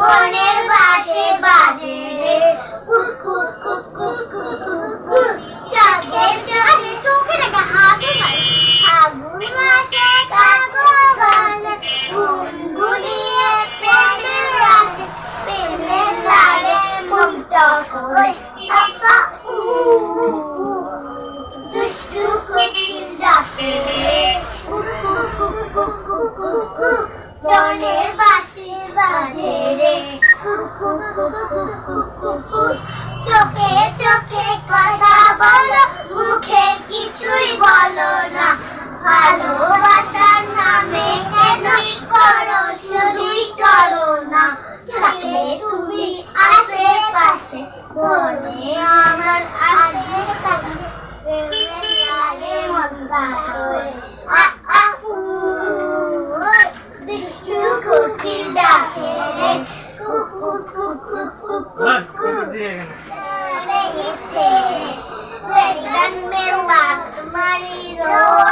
বনের বাঁশি বাজে রে কুকু কুকু কুকু চোখে চোখে চোখে লাগে হাতে আগুন মাসে কাগো গালে গুনগুনিয়ে প্রেমের রাশে প্রেমের লালে মুগ্ধ করে আপা দুষ্টু কোকিল ডাকে রে কুকু কুকু কুকু বনের বাঁশি বাজে রে কুকু কুকু কুকু চোখে চোখে কথা বলো মুখে কিছুই বলো না ভালোবাসার নামে কেন করো শুধুই করো না থাকলে তুমি আশেপাশে মনে আমার আশেপাশে প্রেমের লাগে মন্দা করে দুষ্টু কোকিল ডাকে রে কুকু কুকু কুকু রে হিতে রে গান মে বাত মারি রো